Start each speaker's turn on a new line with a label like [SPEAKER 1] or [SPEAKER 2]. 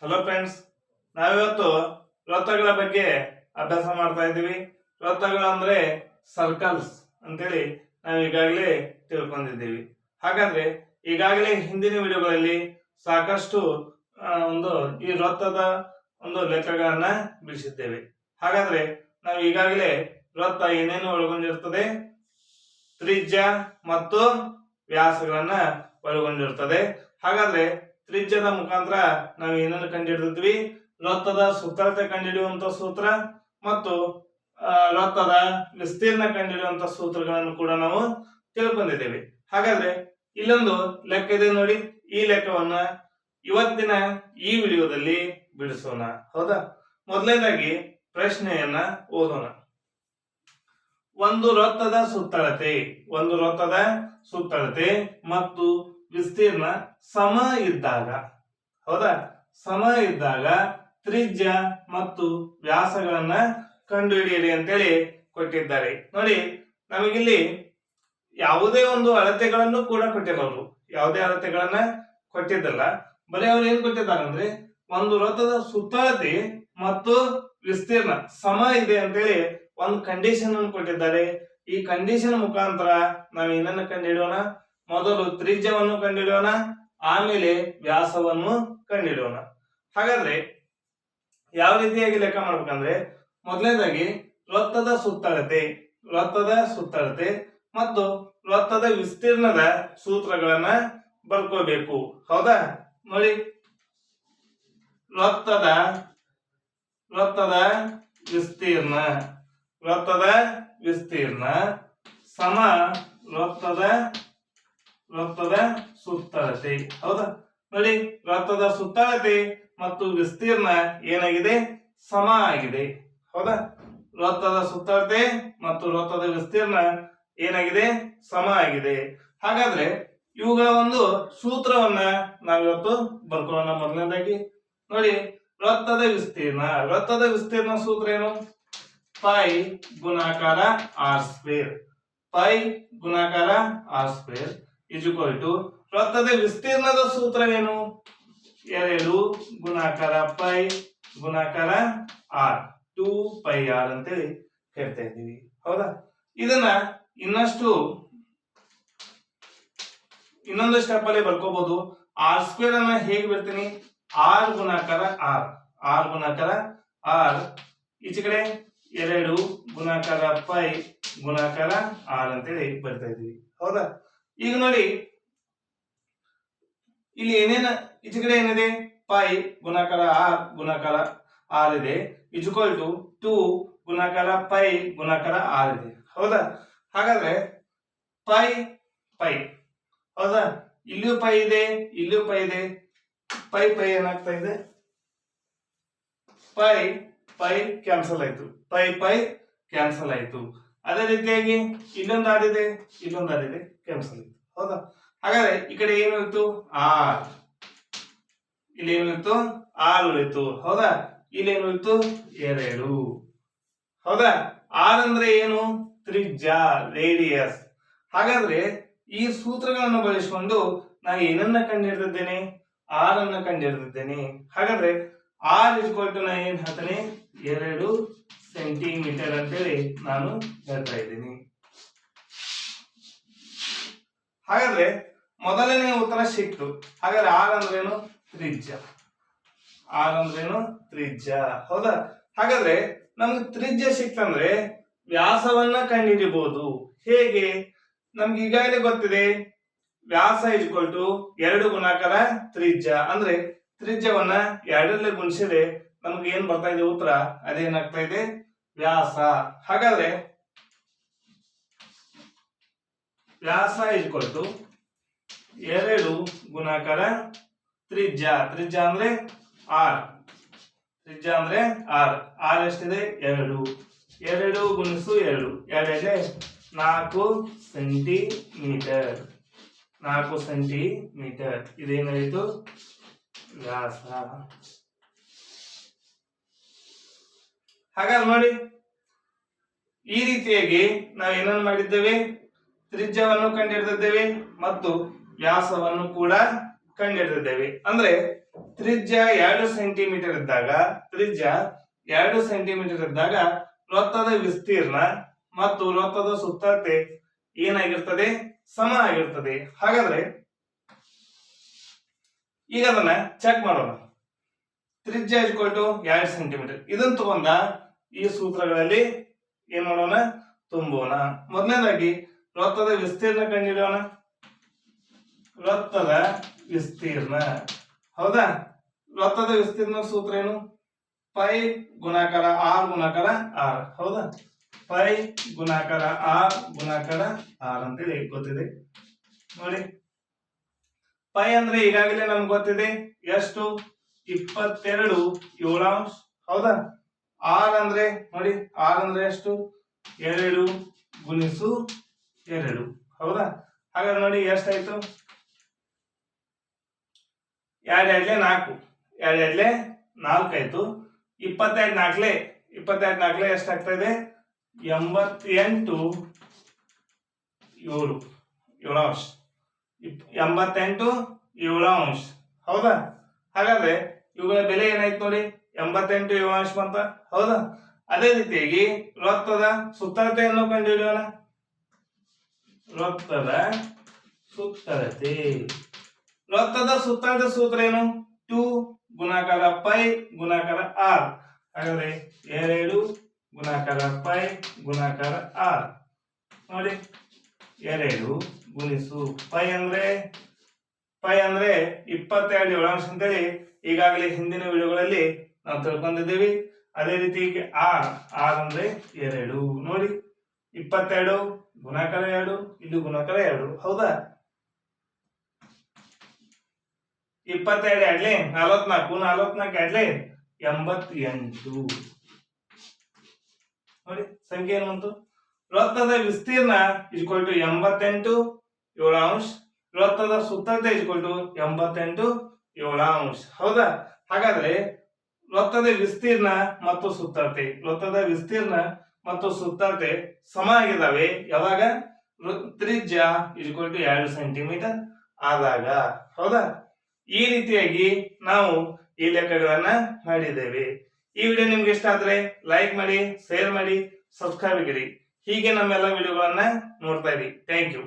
[SPEAKER 1] Hello friends, ನಾವಿವತ್ತು ವೃತ್ತಗಳ ಬಗ್ಗೆ ಅಭ್ಯಾಸ ಮಾಡ್ತಾ ಇದ್ದೀವಿ. ವೃತ್ತಗಳು ಅಂದ್ರೆ ಸರ್ಕಲ್ಸ್ ಅಂತೇಳಿ ನಾವು ಈಗಾಗಲೇ ತಿಳ್ಕೊಂಡಿದ್ದೀವಿ. ಹಾಗಾದ್ರೆ ಈಗಾಗಲೇ ಹಿಂದಿನ ವಿಡಿಯೋಗಳಲ್ಲಿ ಸಾಕಷ್ಟು ಈ ವೃತ್ತದ ಲೆಕ್ಕಗಳನ್ನ ಬಿಡಿಸಿದ್ದೇವೆ. ಹಾಗಾದ್ರೆ ನಾವು ಈಗಾಗಲೇ ವೃತ್ತ ಏನೇನು ಒಳಗೊಂಡಿರ್ತದೆ, ತ್ರಿಜ್ಯ ಮತ್ತು ವ್ಯಾಸಗಳನ್ನ ಒಳಗೊಂಡಿರ್ತದೆ. ಹಾಗಾದ್ರೆ ತ್ರಿಜ್ಯದ ಮುಖಾಂತರ ನಾವು ಏನನ್ನು ಕಂಡುಹಿಡಿದಿದ್ವಿ? ವೃತ್ತದ ಸುತ್ತಳತೆ ಕಂಡುಹಿಡಿಯುವಂತ ಸೂತ್ರ ಮತ್ತು ವೃತ್ತದ ವಿಸ್ತೀರ್ಣ ಕಂಡುಹಿಡಿಯುವಂತ ಸೂತ್ರಗಳನ್ನು ಕೂಡ ನಾವು ತಿಳ್ಕೊಂಡಿದ್ದೇವೆ. ಹಾಗಾದ್ರೆ ಇಲ್ಲೊಂದು ಲೆಕ್ಕ ಇದೆ ನೋಡಿ. ಈ ಲೆಕ್ಕವನ್ನ ಇವತ್ತಿನ ಈ ವಿಡಿಯೋದಲ್ಲಿ ಬಿಡಿಸೋಣ. ಹೌದಾ? ಮೊದಲನೇದಾಗಿ ಪ್ರಶ್ನೆಯನ್ನ ಓದೋಣ. ಒಂದು ವೃತ್ತದ ಸುತ್ತಳತೆ ಮತ್ತು ವಿಸ್ತೀರ್ಣ ಸಮ ಇದ್ದಾಗ, ಹೌದಾ, ಸಮ ಇದ್ದಾಗ ತ್ರಿಜ್ಯ ಮತ್ತು ವ್ಯಾಸಗಳನ್ನ ಕಂಡುಹಿಡಿಯಿರಿ ಅಂತೇಳಿ ಕೊಟ್ಟಿದ್ದಾರೆ. ನೋಡಿ, ನಮಗಿಲ್ಲಿ ಯಾವುದೇ ಒಂದು ಅಳತೆಗಳನ್ನು ಕೂಡ ಕೊಟ್ಟಿರೋರು, ಯಾವುದೇ ಅಳತೆಗಳನ್ನ ಕೊಟ್ಟಿದ್ದಲ್ಲ. ಬರೀ ಅವ್ರು ಏನ್ ಕೊಟ್ಟಿದ್ದಾರೆ ಅಂದ್ರೆ ಒಂದು ವೃತ್ತದ ಸುತ್ತಳತೆ ಮತ್ತು ವಿಸ್ತೀರ್ಣ ಸಮ ಇದೆ ಅಂತೇಳಿ ಒಂದು ಕಂಡೀಷನ್ ಅನ್ನು ಕೊಟ್ಟಿದ್ದಾರೆ. ಈ ಕಂಡೀಷನ್ ಮುಖಾಂತರ ನಾವು ಏನನ್ನ ಕಂಡುಹಿಡಿಯೋಣ? ಮೊದಲು ತ್ರಿಜ್ಯವನ್ನು ಕಂಡುಹಿಡಿಯೋಣ, ಆಮೇಲೆ ವ್ಯಾಸವನ್ನು ಕಂಡುಹಿಡಿಯೋಣ. ಹಾಗಾದ್ರೆ ಯಾವ ರೀತಿಯಾಗಿ ಲೆಕ್ಕ ಮಾಡ್ಬೇಕಂದ್ರೆ, ಮೊದಲನೇದಾಗಿ ವೃತ್ತದ ಸುತ್ತಳತೆ ಮತ್ತು ವೃತ್ತದ ವಿಸ್ತೀರ್ಣದ ಸೂತ್ರಗಳನ್ನ ಬರ್ಕೋಬೇಕು. ಹೌದಾ? ನೋಡಿ, ವೃತ್ತದ ವಿಸ್ತೀರ್ಣ ಸಮ ವೃತ್ತದ ಸುತ್ತಳತೆ. ಹೌದಾ? ನೋಡಿ, ವೃತ್ತದ ಸುತ್ತಳತೆ ಮತ್ತು ವಿಸ್ತೀರ್ಣ ಏನಾಗಿದೆ? ಸಮ ಆಗಿದೆ. ಹೌದಾ? ವೃತ್ತದ ಸುತ್ತಳತೆ ಮತ್ತು ವೃತ್ತದ ವಿಸ್ತೀರ್ಣ ಏನಾಗಿದೆ? ಸಮ ಆಗಿದೆ. ಹಾಗಾದ್ರೆ ಇವುಗಳ ಒಂದು ಸೂತ್ರವನ್ನ ನಾವಿವತ್ತು ಬರ್ಕೊಳ್ಳೋಣ. ಮೊದಲನೇದಾಗಿ ನೋಡಿ, ವೃತ್ತದ ವಿಸ್ತೀರ್ಣ ಸೂತ್ರ ಏನು? ಪೈ ಗುಣಾಕಾರ R square. Is equal to ವೃತ್ತದ ವಿಸ್ತೀರ್ಣದ ಸೂತ್ರವೇನು? 2 ಗುಣಾಕಾರ ಪೈ ಗುಣಾಕಾರ ಆರ್, 2πr ಅಂತೇಳಿ ಹೇಳ್ತಾ ಇದ್ದೀವಿ. ಹೌದಾ? ಇದನ್ನ ಇನ್ನೊಂದು ಸ್ಟೆಪ್ ಅಲ್ಲಿ ಬರ್ಕೋಬಹುದು. ಆರ್ ಸ್ಕ್ವೇರ್ ಅನ್ನ ಹೇಗೆ ಬರ್ತೀನಿ? ಆರ್ ಗುಣಾಕಾರ ಆರ್ ಈಚೆ ಕಡೆ 2 ಗುಣಾಕಾರ ಪೈ ಗುಣಾಕಾರ ಆರ್ ಅಂತೇಳಿ ಬರ್ತಾ ಇದೀವಿ. ಹೌದಾ? ಈಗ ನೋಡಿ, ಇಲ್ಲಿ ಈಚೆ ಕಡೆ ಏನಿದೆ? ಪೈ ಗುಣಾಕಾರ ಆರ್ ಇದೆ, ಇಜ್ವಲ್ ಟು 2 ಗುಣಾಕಾರ ಪೈ ಗುಣಾಕಾರ ಆರ್ ಇದೆ. ಹೌದಾ? ಹಾಗಾದ್ರೆ ಪೈ ಹೌದಾ? ಇಲ್ಲಿಯೂ ಪೈ ಇದೆ, ಇಲ್ಲಿಯೂ ಪೈ ಇದೆ. ಪೈ ಏನಾಗ್ತಾ ಇದೆ? ಪೈ ಕ್ಯಾನ್ಸಲ್ ಆಯ್ತು. ಅದೇ ರೀತಿಯಾಗಿ ಇಲ್ಲೊಂದು ಆರಿದೆ ಕ್ಯಾನ್ಸಲ್ ಆಯ್ತು. ಹೌದಾ? ಹಾಗಾದ್ರೆ ಈ ಕಡೆ ಏನು ಉಳಿತು? ಆರ್. ಇಲ್ಲಿ ಏನು ಉಳಿತು? ಆರ್ ಉಳಿತು. ಹೌದಾ? ಇಲ್ಲಿ ಏನು ಉಳಿತು? 2. ಹೌದಾ? ಆರ್ ಅಂದ್ರೆ ಏನು? ತ್ರಿಜ್ಯ, ರೇಡಿಯಸ್. ಹಾಗಾದ್ರೆ ಈ ಸೂತ್ರಗಳನ್ನು ಬಳಸಿಕೊಂಡು ನಾನು ಏನನ್ನ ಕಂಡುಹಿಡಿದಿದ್ದೇನೆ? ಆರ್ ಅನ್ನ ಕಂಡುಹಿಡಿದಿದ್ದೇನೆ. ಹಾಗಾದ್ರೆ ಆರ್ ಇಸ್ಕ್ವಲ್ ಟು ನಾನು ಏನ್ ಹೇಳ್ತೇನೆ? 2 ಸೆಂಟಿಮೀಟರ್ ಅಂತೇಳಿ ನಾನು ಹೇಳ್ತಾ ಇದ್ದೀನಿ. ಹಾಗಾದ್ರೆ ಮೊದಲನೇ ಉತ್ತರ ಸಿಕ್ತು. ಹಾಗಾದ್ರೆ ಆರ್ ಅಂದ್ರೇನು? ತ್ರಿಜ್ಯ. ಹೌದಾ? ಹಾಗಾದ್ರೆ ನಮ್ಗೆ ತ್ರಿಜ್ಯ ಸಿಕ್ತಂದ್ರೆ ವ್ಯಾಸವನ್ನ ಕಂಡುಹಿಡಿಬಹುದು. ಹೇಗೆ? ನಮ್ಗೆ ಈಗಾಗಲೇ ಗೊತ್ತಿದೆ, ವ್ಯಾಸ ಇಸ್ಕ್ವಲ್ ಟು 2 ಗುಣಾಕಾರ ತ್ರಿಜ್ಯ. ಅಂದ್ರೆ ತ್ರಿಜ್ಯವನ್ನ 2ರಲ್ಲಿ ಗುಣಿಸಿದ್ರೆ ನಮ್ಗೆ ಏನ್ ಬರ್ತಾ ಇದೆ ಉತ್ತರ? ಅದೇನಾಗ್ತಾ ಇದೆ? ವ್ಯಾಸ. ಹಾಗಾದ್ರೆ ವ್ಯಾಸ ಇಸ್ಕ್ವಲ್ ಟು 2 ಗುಣಾಕಾರ ತ್ರಿಜ್ಯ ಅಂದ್ರೆ ಆರ್. ಆರ್ ಎಷ್ಟಿದೆ? 2 ಗುಣಿಸು 2, 2 4 ಸೆಂಟಿಮೀಟರ್. ಇದೇನಾಯಿತು? ವ್ಯಾಸ. ಹಾಗಾದ್ರೆ ನೋಡಿ, ಈ ರೀತಿಯಾಗಿ ನಾವು ಏನನ್ನು ಮಾಡಿದ್ದೇವೆ? ತ್ರಿಜ್ಯವನ್ನು ಕಂಡುಹಿಡಿದಿದ್ದೇವೆ ಮತ್ತು ವ್ಯಾಸವನ್ನು ಕೂಡ ಕಂಡುಹಿಡಿದಿದ್ದೇವೆ. ಅಂದ್ರೆ ತ್ರಿಜ್ಯ 2 ಸೆಂಟಿಮೀಟರ್ ಇದ್ದಾಗ ವೃತ್ತದ ವಿಸ್ತೀರ್ಣ ಮತ್ತು ವೃತ್ತದ ಸುತ್ತಳತೆ ಏನಾಗಿರ್ತದೆ, ಸಮ ಆಗಿರ್ತದೆ. ಹಾಗಾದ್ರೆ ಈಗ ಅದನ್ನ ಚೆಕ್ ಮಾಡೋಣ. ತ್ರಿಜ್ಯ = 2 ಸೆಂಟಿಮೀಟರ್ ಇದನ್ನ ತಗೊಂಡ ಈ ಸೂತ್ರಗಳಲ್ಲಿ ಏನ್ ಮಾಡೋಣ, ತುಂಬೋಣ. ಮೊದಲನೇದಾಗಿ ವೃತ್ತದ ವಿಸ್ತೀರ್ಣ ಕಂಡುಹಿಡಿಯೋಣ. ವೃತ್ತದ ವಿಸ್ತೀರ್ಣ, ಹೌದಾ? ವೃತ್ತದ ವಿಸ್ತೀರ್ಣ ಸೂತ್ರ ಏನು? ಪೈ ಗುಣಾಕಾರ ಆರ್ ಗುಣಾಕಾರ ಆರ್, ಹೌದಾ? ಪೈ ಗುಣಾಕಾರ ಆರ್ ಗುಣಾಕಾರ ಆರ್ ಅಂತೇಳಿ ಗೊತ್ತಿದೆ ನೋಡಿ. ಪೈ ಅಂದ್ರೆ ಈಗಾಗಲೇ ನಮ್ಗೆ ಗೊತ್ತಿದೆ ಎಷ್ಟು, 22/7, ಹೌದಾ? ಆರ್ ಅಂದ್ರೆ ನೋಡಿ, ಆರ್ ಅಂದ್ರೆ ಎಷ್ಟು, 2 × 2, ಹೌದಾ? ಹಾಗಾದ್ರೆ ನೋಡಿ ಎಷ್ಟಾಯ್ತು, 2 × 2 4, 2 × 2 4 ಆಯ್ತು. 22 × 4 ಎಷ್ಟಾಗ್ತಾ ಇದೆ, 88 7, 88 7, ಹೌದಾ? ಹಾಗಾದ್ರೆ ಇವುಗಳ ಬೆಲೆ ಏನಾಯ್ತು ನೋಡಿ, 88 7 ಬಂತ, ಹೌದಾ? ಅದೇ ರೀತಿಯಾಗಿ ವೃತ್ತದ ಸುತ್ತಳತೆಯನ್ನು ಕಂಡುಹಿಡಿಯೋಣ. ವೃತ್ತದ ಸುತ್ತಳತೆ ಸೂತ್ರ ಏನು, 2 ಗುಣಾಕಾರ ಪೈ ಗುಣಾಕಾರ ಆರ್. ಹಾಗಾದ್ರೆ 2 ಗುಣಾಕಾರ ಪೈ ಗುಣಾಕಾರ ಆರ್ ನೋಡಿ, 2 × ಪೈ ಅಂದ್ರೆ 22 7 ಅಂತೇಳಿ ಈಗಾಗಲೇ ಹಿಂದಿನ ವಿಡಿಯೋಗಳಲ್ಲಿ ನಾವು ತಿಳ್ಕೊಂಡಿದ್ದೀವಿ. ಅದೇ ರೀತಿ ಆರ್ ಅಂದ್ರೆ 2 ನೋಡಿ, 22 ಗುಣಾಕಾರ 2, ಇಲ್ಲಿ ಗುಣಾಕಾರ 2, ಹೌದಾ? 22 2 44, 44 2 88 ನೋಡಿ, ಸಂಖ್ಯೆ ಏನು ಬಂತು. ವೃತ್ತದ ವಿಸ್ತೀರ್ಣ = 88 7, ವೃತ್ತದ ಸುತ್ತಳತೆ = 88 7, ಹೌದಾ? ಹಾಗಾದ್ರೆ ವೃತ್ತದ ವಿಸ್ತೀರ್ಣ ಮತ್ತು ಸುತ್ತಳತೆ ಸಮ ಆಗಿದಾವೆ ಯಾವಾಗ, ತ್ರಿಜ್ಯ = 2 ಸೆಂಟಿಮೀಟರ್ ಆದಾಗ, ಹೌದಾ? ಈ ರೀತಿಯಾಗಿ ನಾವು ಈ ಲೆಕ್ಕಗಳನ್ನ ಮಾಡಿದ್ದೇವೆ. ಈ ವಿಡಿಯೋ ನಿಮ್ಗೆ ಇಷ್ಟ ಆದ್ರೆ ಲೈಕ್ ಮಾಡಿ, ಶೇರ್ ಮಾಡಿ, ಸಬ್ಸ್ಕ್ರೈಬ್ ಆಗಿರಿ. ಹೀಗೆ ನಮ್ಮೆಲ್ಲ ವಿಡಿಯೋಗಳನ್ನ ನೋಡ್ತಾ ಇರಿ. Thank you.